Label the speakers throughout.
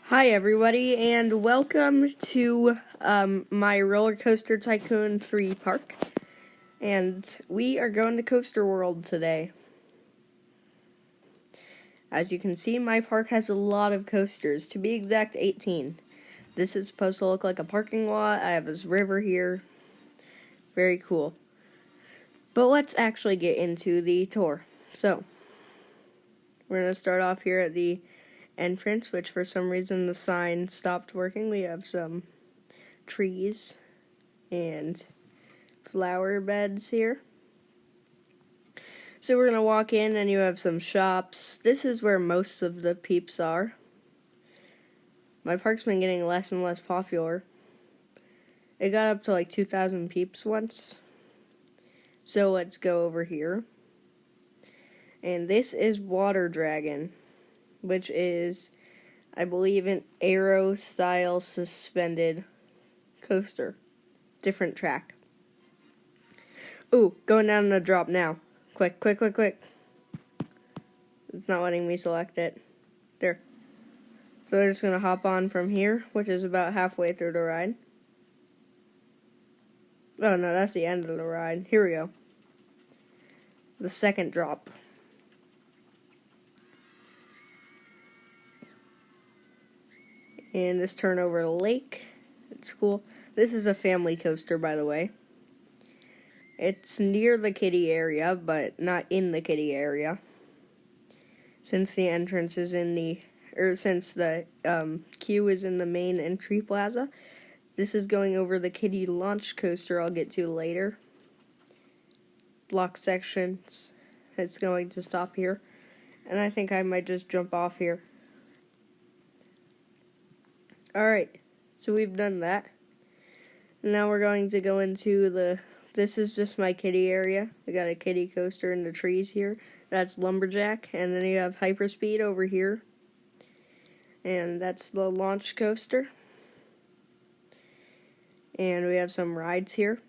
Speaker 1: Hi everybody, and welcome to my Roller Coaster Tycoon 3 park. And we are going to Coaster World today. As you can see, my park has a lot of coasters, to be exact 18. This is supposed to look like a parking lot. I have this river here. Very cool. But let's actually get into the tour. So, we're going to start off here at the entrance, which for some reason the sign stopped working. We have some trees and flower beds here. So we're gonna walk in and you have some shops. This is where most of the peeps are. My park's been getting less and less popular. It got up to like 2,000 peeps once. So let's go over here. And this is Water Dragon, which is, I believe, an aero-style suspended coaster. Different track. Ooh, going down the drop now. Quick. It's not letting me select it. There. So we're just going to hop on from here, which is about halfway through the ride. Oh no, that's the end of the ride. Here we go. The second drop. And this turn over the lake. It's cool. This is a family coaster, by the way. It's near the kiddie area, but not in the kiddie area. Since the entrance is since the queue is in the main entry plaza, this is going over the kiddie launch coaster I'll get to later. Block sections. It's going to stop here. And I think I might just jump off here. Alright, so we've done that. Now we're going to go into this is just my kiddie area. We got a kiddie coaster in the trees here. That's Lumberjack. And then you have Hyperspeed over here. And that's the launch coaster. And we have some rides here.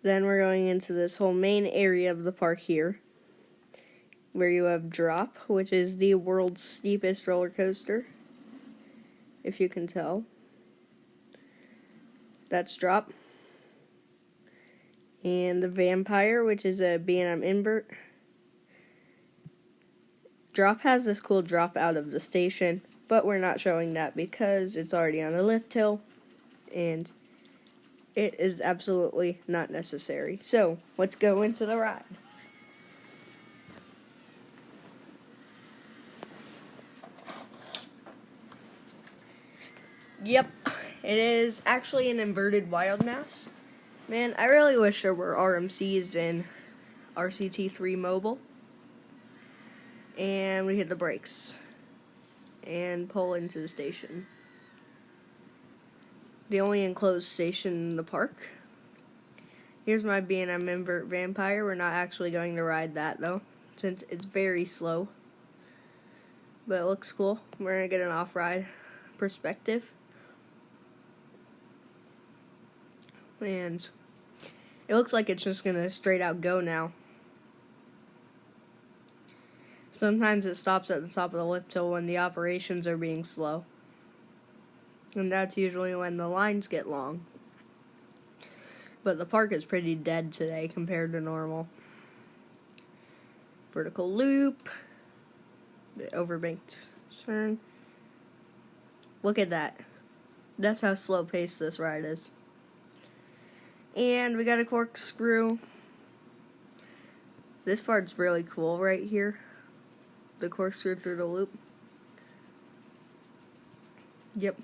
Speaker 1: Then we're going into this whole main area of the park here, where you have Drop, which is the world's steepest roller coaster, if you can tell. That's Drop. And the Vampire, which is a B&M invert. Drop has this cool drop out of the station, but we're not showing that because it's already on a lift hill, and it is absolutely not necessary. So, let's go into the ride. Yep, it is actually an inverted wild mouse. Man, I really wish there were RMCs in RCT3 mobile. And we hit the brakes and pull into the station. The only enclosed station in the park. Here's my B&M invert Vampire. We're not actually going to ride that though, since it's very slow. But it looks cool. We're going to get an off-ride perspective. And it looks like it's just going to straight out go now. Sometimes it stops at the top of the lift hill when the operations are being slow. And that's usually when the lines get long. But the park is pretty dead today compared to normal. Vertical loop. The overbanked turn. Look at that. That's how slow paced this ride is. And we got a corkscrew. This part's really cool right here. The corkscrew through the loop. Yep.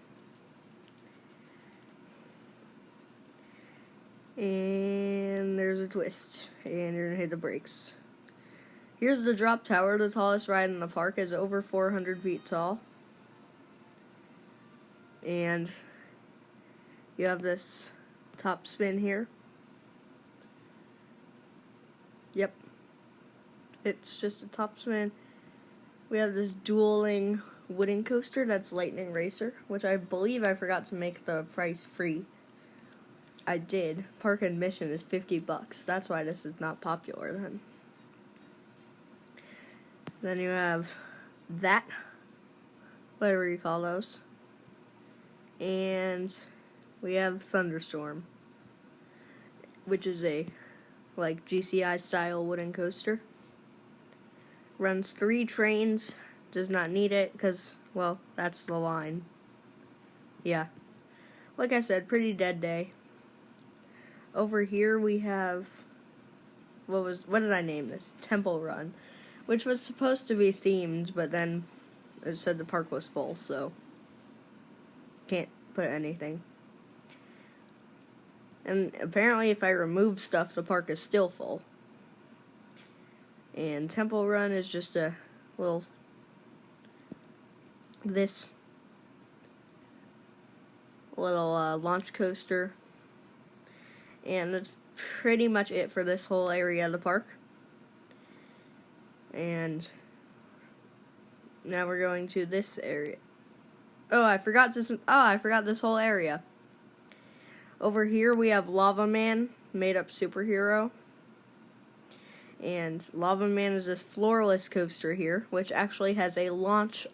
Speaker 1: And there's a twist. And you're gonna hit the brakes. Here's the drop tower. The tallest ride in the park is over 400 feet tall. And you have this top spin here. Yep. It's just a top spin. We have this dueling wooden coaster that's Lightning Racer, which I believe I forgot to make the price free. I did. Park admission is $50. That's why this is not popular then. Then you have that whatever you call those. And we have Thunderstorm, which is a like GCI style wooden coaster. Runs 3 trains, does not need it because, well, that's the line. Yeah. Like I said, pretty dead day. Over here we have, what did I name this? Temple Run, which was supposed to be themed, but then it said the park was full, so can't put anything. And apparently if I remove stuff, the park is still full. And Temple Run is just a little, this little launch coaster. And that's pretty much it for this whole area of the park. And now we're going to this area. I forgot this whole area. Over here we have Lava Man, made up superhero. And Lava Man is this floorless coaster here, which actually has a launch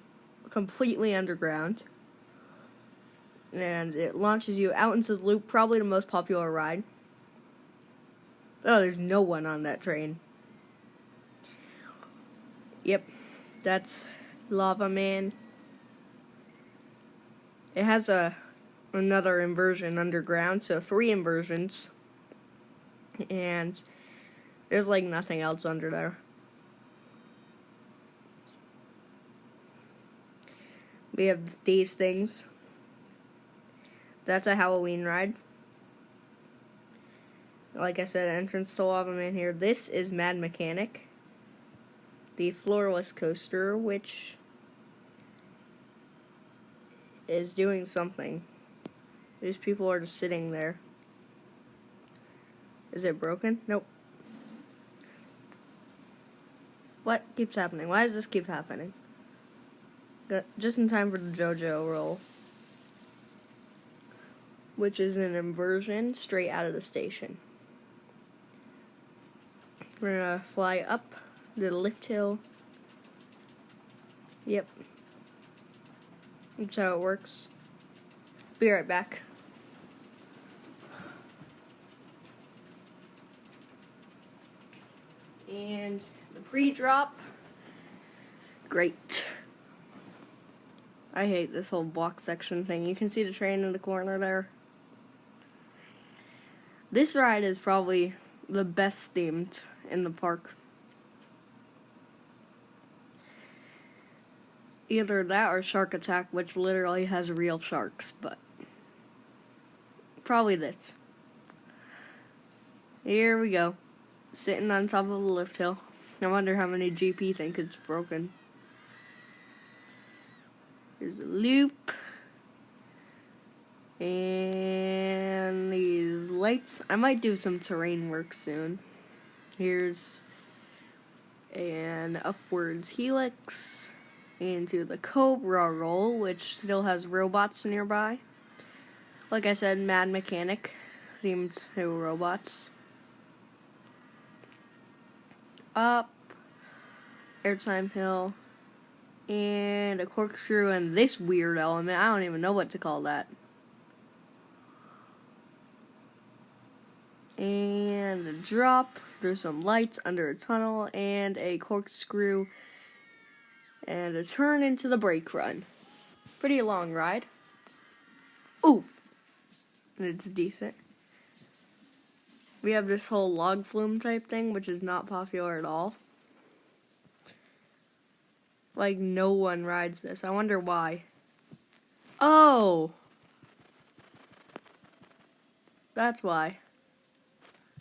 Speaker 1: completely underground. And it launches you out into the loop, probably the most popular ride. Oh, there's no one on that train. Yep, that's Lava Man. It has another inversion underground, so 3 inversions. And there's like nothing else under there. We have these things. That's a Halloween ride. Like I said, entrance to Lava Man here. This is Mad Mechanic, the floorless coaster, which is doing something. These people are just sitting there. Is it broken? Nope. What keeps happening? Why does this keep happening? Just in time for the JoJo roll, which is an inversion straight out of the station. We're gonna fly up the lift hill. Yep. That's how it works. Be right back. And the pre-drop. Great. I hate this whole block section thing. You can see the train in the corner there. This ride is probably the best themed in the park. Either that or Shark Attack, which literally has real sharks, but probably this. Here we go. Sitting on top of the lift hill. I wonder how many GP think it's broken. Here's a loop. And these lights. I might do some terrain work soon. Here's an upwards helix into the Cobra roll, which still has robots nearby. Like I said, Mad Mechanic themed to robots. Up, airtime hill, and a corkscrew and this weird element. I don't even know what to call that. And a drop through some lights under a tunnel, and a corkscrew, and a turn into the brake run. Pretty long ride. Ooh! And it's decent. We have this whole log flume type thing, which is not popular at all. Like, no one rides this. I wonder why. Oh! That's why.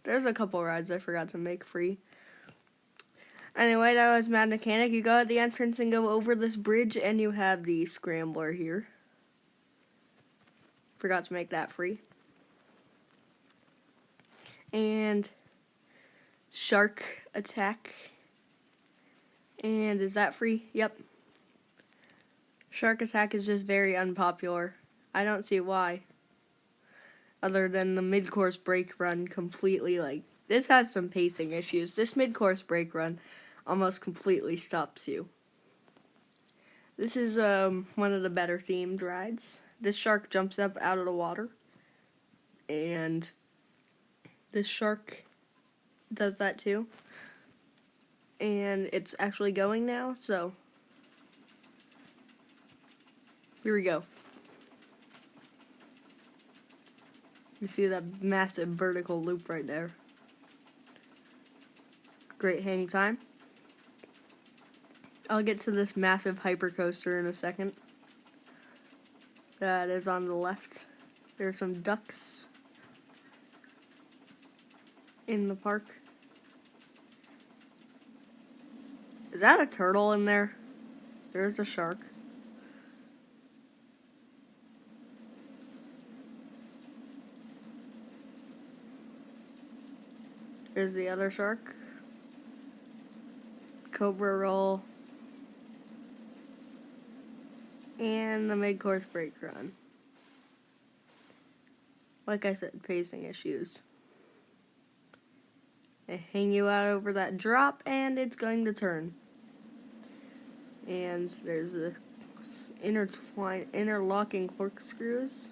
Speaker 1: There's a couple rides I forgot to make free. Anyway, that was Mad Mechanic. You go at the entrance and go over this bridge, and you have the Scrambler here. Forgot to make that free. And Shark Attack. And is that free? Yep. Shark Attack is just very unpopular. I don't see why. Other than the mid-course brake run completely, like, this has some pacing issues. This mid-course brake run almost completely stops you. This is one of the better themed rides. This shark jumps up out of the water, and this shark does that too. And it's actually going now, so here we go. You see that massive vertical loop right there. Great hang time. I'll get to this massive hypercoaster in a second. That is on the left. There's some ducks in the park. Is that a turtle in there? There's a shark. There's the other shark. Cobra roll. And the mid-course brake run. Like I said, pacing issues. They hang you out over that drop, and it's going to turn. And there's the interlocking corkscrews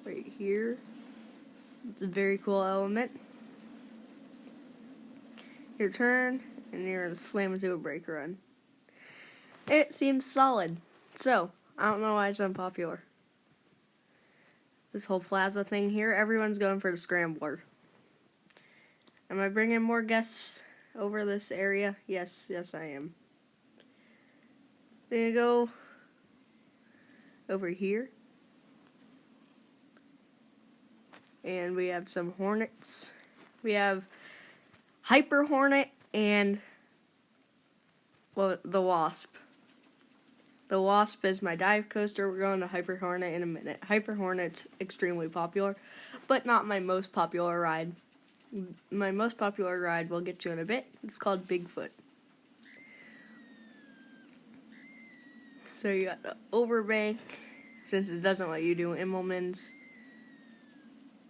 Speaker 1: right here. It's a very cool element. Your turn, and you're going to slam into a brake run. It seems solid. So, I don't know why it's unpopular. This whole plaza thing here, everyone's going for the scrambler. Am I bringing more guests over this area? Yes, I am. Then you go over here. And we have some Hornets. We have Hyper Hornet and the Wasp. The Wasp is my dive coaster. We're going to Hyper Hornet in a minute. Hyper Hornet's extremely popular, but not my most popular ride. My most popular ride we'll get to in a bit. It's called Bigfoot. So you got the overbank, since it doesn't let you do Immelmans.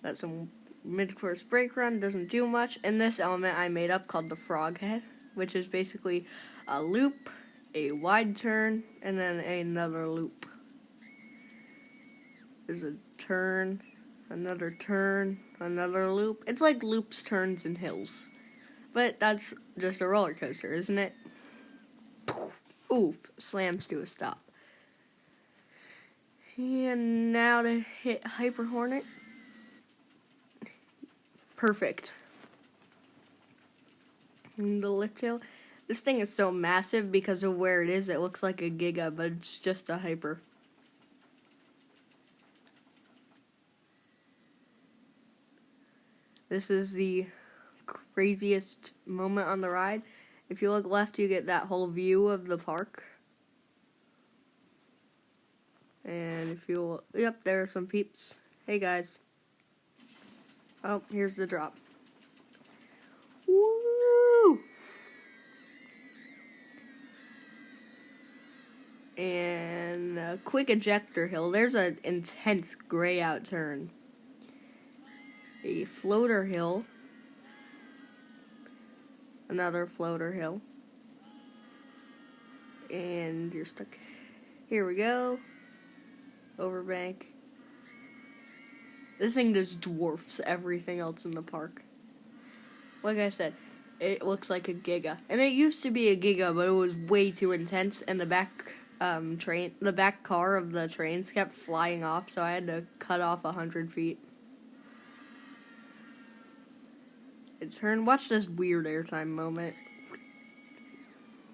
Speaker 1: Got some mid-course brake run, doesn't do much. And this element I made up called the Frog Head, which is basically a loop, a wide turn, and then another loop. There's a turn, another loop. It's like loops, turns, and hills. But that's just a roller coaster, isn't it? Oof, slams to a stop. And now to hit Hyper Hornet. Perfect. And the lift hill. This thing is so massive because of where it is. It looks like a Giga, but it's just a Hyper. This is the craziest moment on the ride. If you look left, you get that whole view of the park. And if you, yep, there are some peeps. Hey guys. Oh, here's the drop. Woo! And a quick ejector hill. There's an intense gray out turn. A floater hill. Another floater hill. And you're stuck. Here we go. Overbank. This thing just dwarfs everything else in the park. Like I said, it looks like a Giga. And it used to be a Giga, but it was way too intense, and the back car of the trains kept flying off, so I had to cut off 100 feet. Watch this weird airtime moment.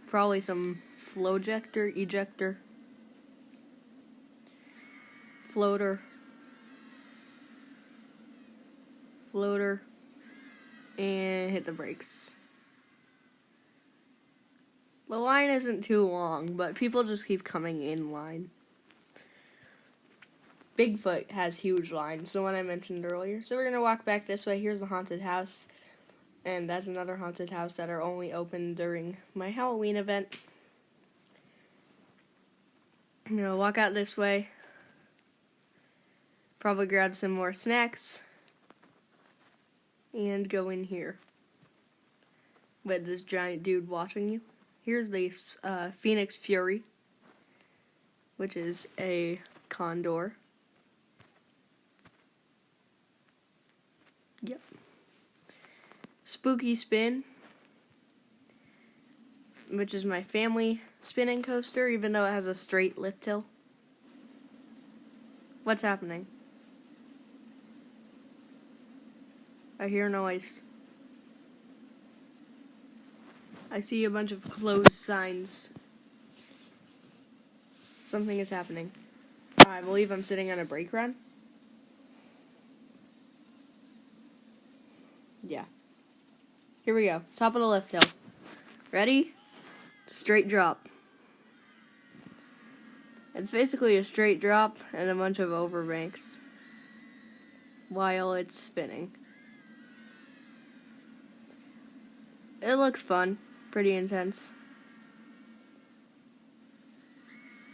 Speaker 1: Probably some ejector, floater, and hit the brakes. The line isn't too long, but people just keep coming in line. Bigfoot has huge lines, the one I mentioned earlier. So we're going to walk back this way. Here's the haunted house. And that's another haunted house that are only open during my Halloween event. I'm going to walk out this way. Probably grab some more snacks. And go in here. With this giant dude watching you. Here's the Phoenix Fury. which is a condor. Yep. Spooky Spin, which is my family spinning coaster, even though it has a straight lift hill. What's happening? I hear noise. I see a bunch of closed signs. Something is happening. I believe I'm sitting on a brake run. Yeah. Here we go. Top of the lift hill. Ready? Straight drop. It's basically a straight drop and a bunch of overbanks while it's spinning. It looks fun. Pretty intense.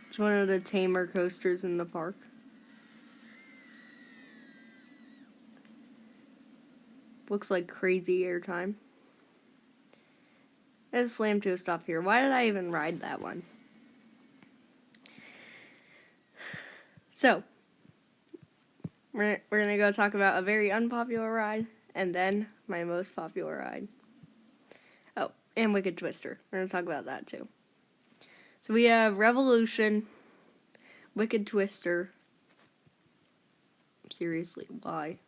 Speaker 1: It's one of the tamer coasters in the park. Looks like crazy airtime. Let's slam to a stop here. Why did I even ride that one? So, we're going to go talk about a very unpopular ride, and then my most popular ride. Oh, and Wicked Twister. We're going to talk about that too. So we have Revolution, Wicked Twister. Seriously, why?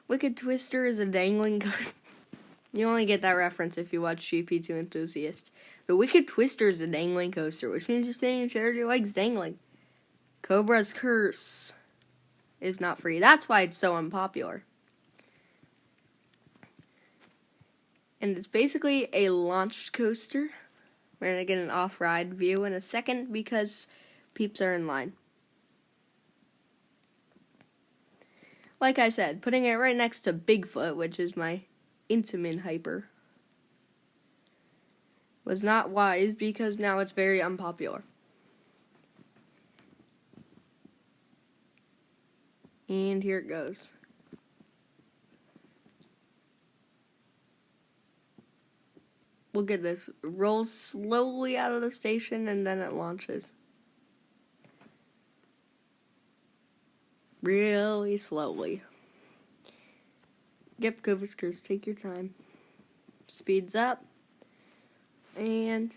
Speaker 1: Wicked Twister is a dangling coaster. You only get that reference if you watch GP2 Enthusiast. The Wicked Twister is a dangling coaster, which means you're staying in chairs, your legs dangling. Cobra's Curse is not free. That's why it's so unpopular. And it's basically a launched coaster. We're going to get an off-ride view in a second because peeps are in line. Like I said, putting it right next to Bigfoot, which is my Intamin hyper, was not wise because now it's very unpopular. And here it goes. Look at this. It rolls slowly out of the station and then it launches. Really slowly. Yep, Cobra's Curse, take your time. Speeds up. And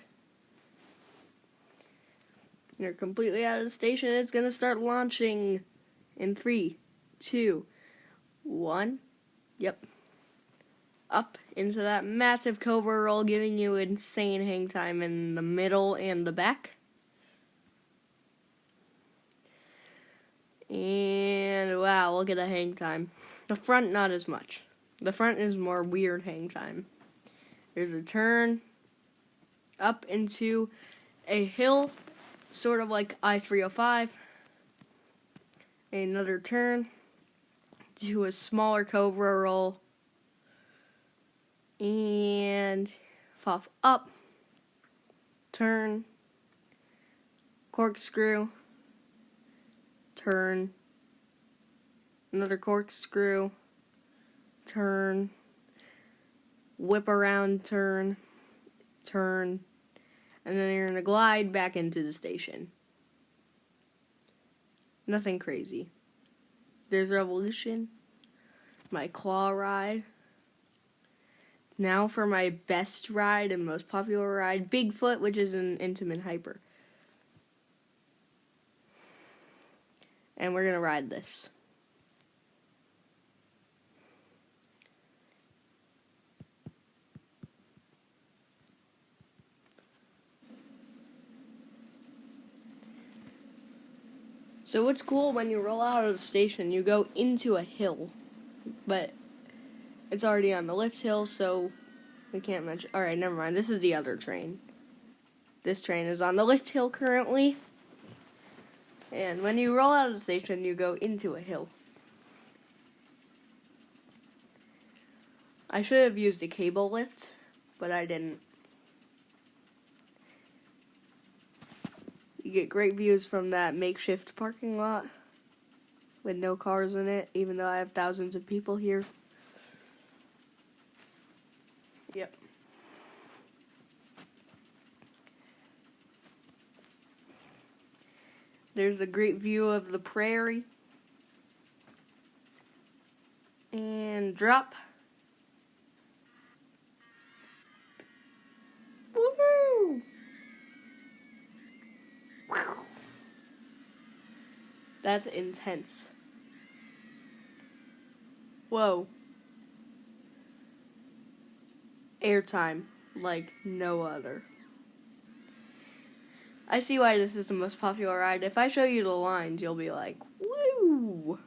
Speaker 1: you're completely out of the station. It's going to start launching in 3, 2, 1. Yep. Up into that massive Cobra roll, giving you insane hang time in the middle and the back. And wow, look at the hang time. The front, not as much. The front is more weird hang time. There's a turn up into a hill, sort of like I-305. Another turn to a smaller Cobra roll. And pop up, turn, corkscrew, turn, another corkscrew, turn, whip around, turn, and then you're going to glide back into the station. Nothing crazy. There's Revolution, my claw ride. Now for my best ride and most popular ride, Bigfoot, which is an Intamin hyper. And we're going to ride this. So what's cool, when you roll out of the station, you go into a hill. But it's already on the lift hill, so we can't mention. Alright, never mind. This is the other train. This train is on the lift hill currently. And when you roll out of the station, you go into a hill. I should have used a cable lift, but I didn't. You get great views from that makeshift parking lot with no cars in it, even though I have thousands of people here. Yep. There's a great view of the prairie. And drop. Woohoo! That's intense. Whoa. Airtime like no other. I see why this is the most popular ride. If I show you the lines, you'll be like, woo!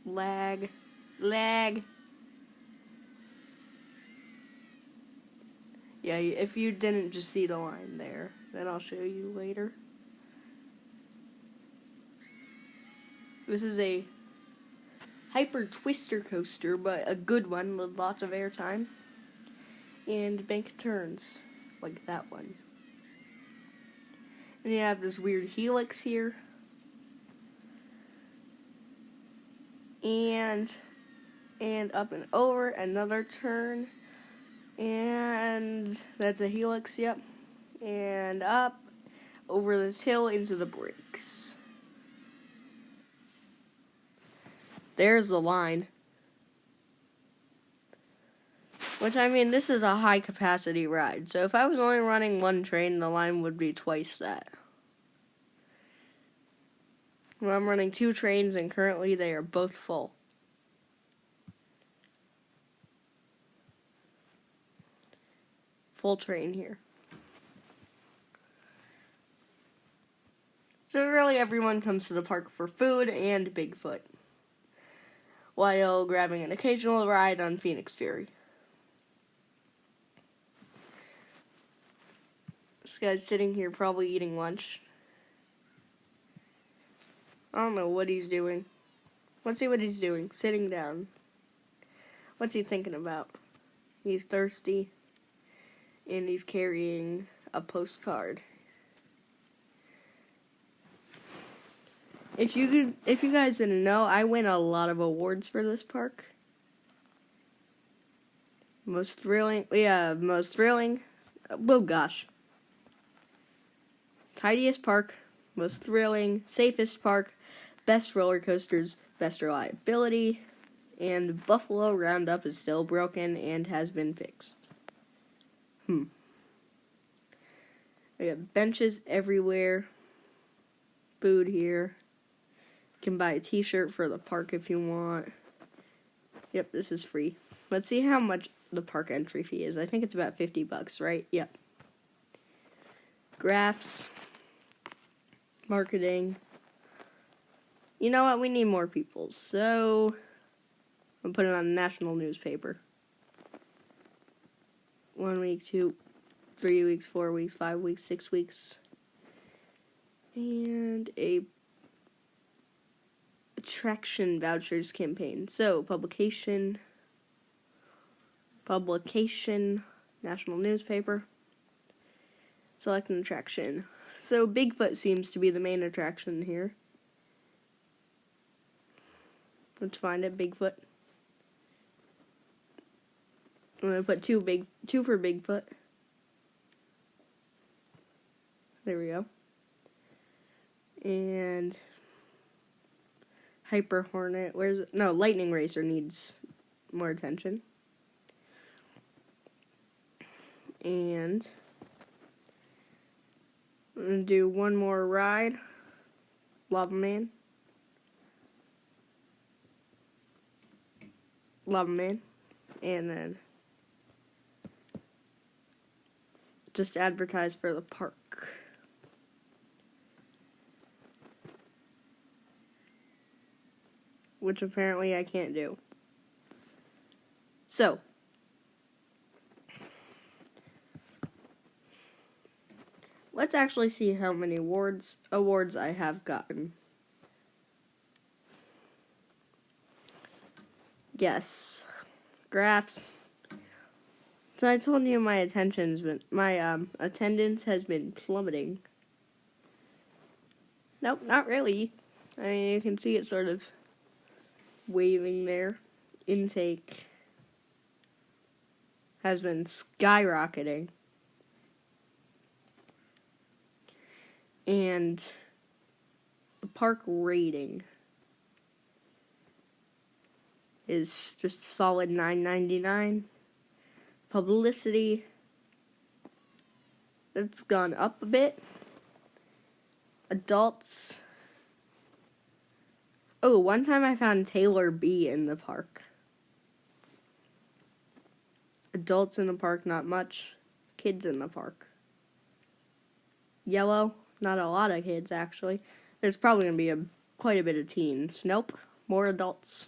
Speaker 1: Lag. Yeah, if you didn't just see the line there, then I'll show you later. This is a hyper twister coaster, but a good one with lots of airtime. And bank turns, like that one. And you have this weird helix here. And up and over, another turn. And that's a helix, yep. And up, over this hill into the brakes. There's the line. Which, I mean, this is a high capacity ride. So if I was only running one train, the line would be twice that. Well, I'm running 2 trains, and currently they are both full. Full train here. So really everyone comes to the park for food and Bigfoot, while grabbing an occasional ride on Phoenix Fury. This guy's sitting here probably eating lunch. I don't know what he's doing. Let's see what he's doing. Sitting down. What's he thinking about? He's thirsty. And he's carrying a postcard. If you guys didn't know, I win a lot of awards for this park. Most thrilling. Oh gosh. Tidiest park, most thrilling, safest park, best roller coasters, best reliability, and Buffalo Roundup is still broken and has been fixed. We got benches everywhere, food here. You can buy a t-shirt for the park if you want. Yep, this is free. Let's see how much the park entry fee is. I think it's about $50, right? Yep. Graphs. Marketing. You know what? We need more people. So, I'm putting it on a national newspaper. 1 week, 2, 3 weeks, 4 weeks, 5 weeks, 6 weeks. And a attraction vouchers campaign. So, publication, national newspaper. Select an attraction. So, Bigfoot seems to be the main attraction here. Let's find it, Bigfoot. I'm going to put two for Bigfoot. There we go. And Hyper Hornet. Where's it? No, Lightning Racer needs more attention. And I'm going to do one more ride. Lava Man. And then just advertise for the park. Which apparently I can't do. So, let's actually see how many awards I have gotten. Yes. Graphs. So I told you my attendance has been plummeting. Nope, not really. I mean, you can see it sort of waving there. Intake has been skyrocketing. And the park rating is just solid $9.99. Publicity, it's gone up a bit. Adults. Oh, one time I found Taylor B in the park. Adults in the park, not much. Kids in the park. Yellow, not a lot of kids actually. There's probably going to be quite a bit of teens. Nope, more adults.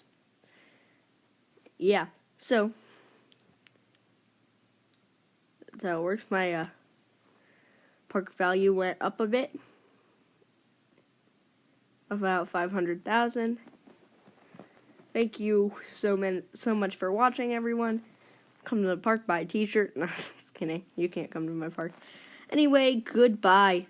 Speaker 1: Yeah, so that works. My park value went up a bit, about 500,000. Thank you so much for watching, everyone. Come to the park, buy a t-shirt. No, just kidding. You can't come to my park. Anyway, goodbye.